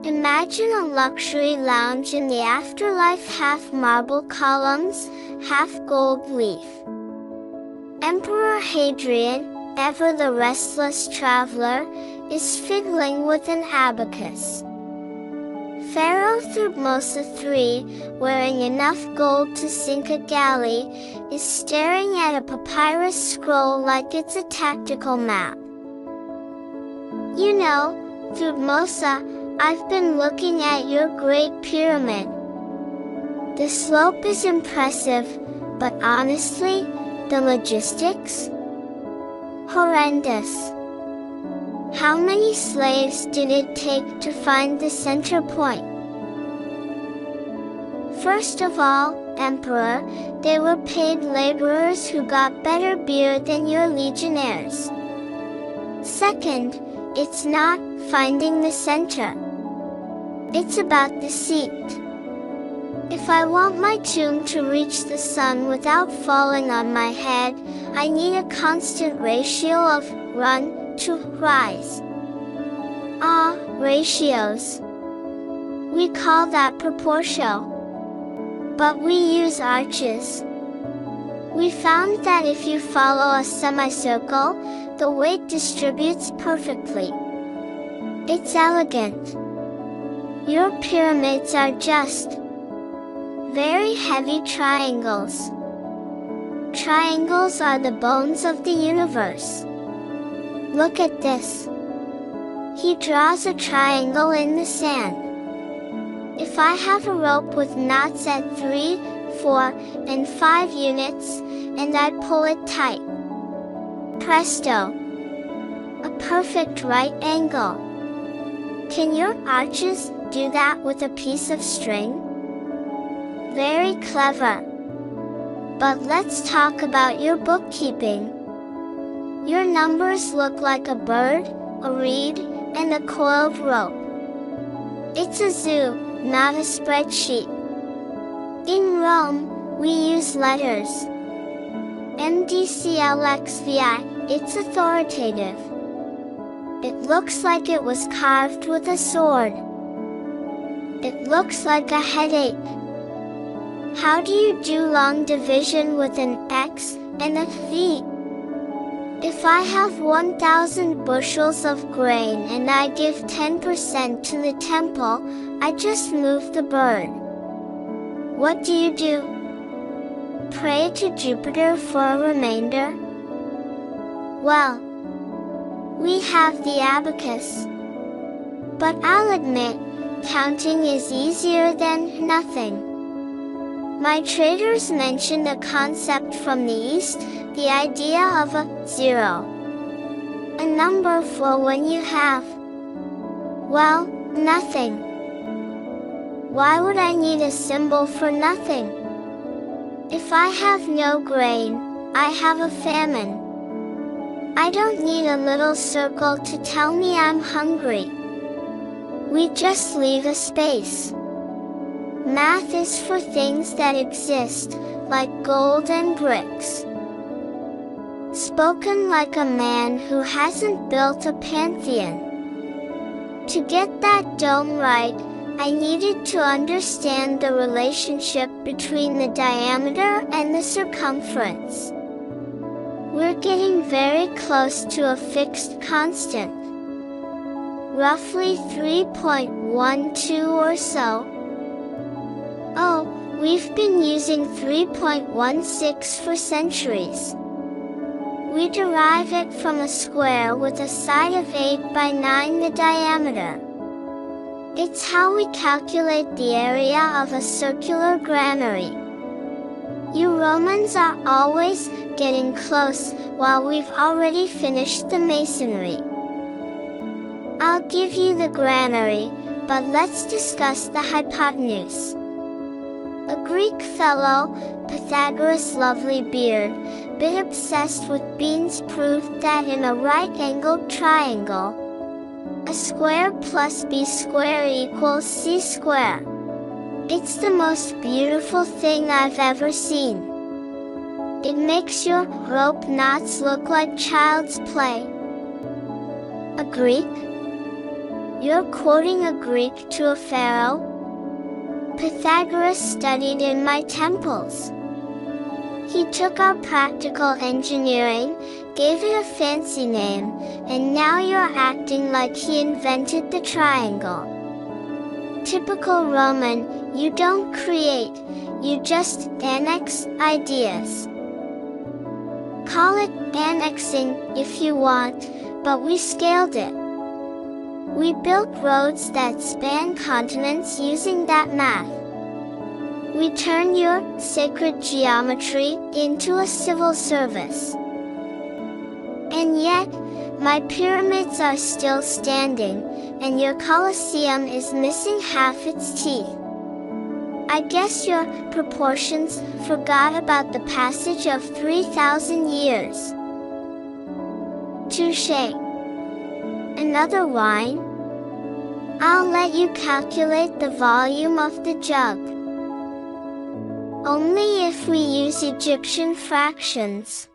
Imagine a luxury lounge in the afterlife, half marble columns, half gold leaf. Emperor Hadrian, ever the restless traveler, is fiddling with an abacus. Pharaoh Thutmose III, wearing enough gold to sink a galley, is staring at a papyrus scroll like it's a tactical map. You know, Thutmose, I've been looking at your Great Pyramid. The slope is impressive, but honestly, the logistics? Horrendous. How many slaves did it take to find the center point? First of all, Emperor, they were paid laborers who got better beer than your legionnaires. Second, it's not finding the center. It's about the seat. If I want my tomb to reach the sun without falling on my head, I need a constant ratio of run to rise. Ratios. We call that proportion. But we use arches. We found that if you follow a semicircle, the weight distributes perfectly. It's elegant. Your pyramids are just very heavy triangles. Triangles are the bones of the universe. Look at this. He draws a triangle in the sand. If I have a rope with knots at 3, 4, and 5 units, and I pull it tight, presto! A perfect right angle. Can your arches do that with a piece of string? Very clever. But let's talk about your bookkeeping. Your numbers look like a bird, a reed, and a coil of rope. It's a zoo, not a spreadsheet. In Rome, we use letters. MDCLXVI, it's authoritative. It looks like it was carved with a sword. It looks like a headache. How do you do long division with an X and a V? If I have 1,000 bushels of grain and I give 10% to the temple, I just move the bird. What do you do? Pray to Jupiter for a remainder? Well, we have the abacus. But I'll admit, counting is easier than nothing. My traders mentioned a concept from the East, the idea of a zero. A number for when you have, well, nothing. Why would I need a symbol for nothing? If I have no grain, I have a famine. I don't need a little circle to tell me I'm hungry. We just leave a space. Math is for things that exist, like gold and bricks. Spoken like a man who hasn't built a pantheon. To get that dome right, I needed to understand the relationship between the diameter and the circumference. We're getting very close to a fixed constant. Roughly 3.12 or so. Oh, we've been using 3.16 for centuries. We derive it from a square with a side of 8 by 9 the diameter. It's how we calculate the area of a circular granary. You Romans are always getting close while we've already finished the masonry. I'll give you the granary, but let's discuss the hypotenuse. A Greek fellow, Pythagoras' lovely beard, bit obsessed with beans, proved that in a right-angled triangle, a square plus b square equals c square. It's the most beautiful thing I've ever seen. It makes your rope knots look like child's play. A Greek? You're quoting a Greek to a pharaoh? Pythagoras studied in my temples. He took our practical engineering, gave it a fancy name, and now you're acting like he invented the triangle. Typical Roman, you don't create, you just annex ideas. Call it annexing if you want, but we scaled it. We built roads that span continents using that math. We turned your sacred geometry into a civil service. And yet, my pyramids are still standing, and your Colosseum is missing half its teeth. I guess your proportions forgot about the passage of 3,000 years. Touché. Another wine? I'll let you calculate the volume of the jug. Only if we use Egyptian fractions.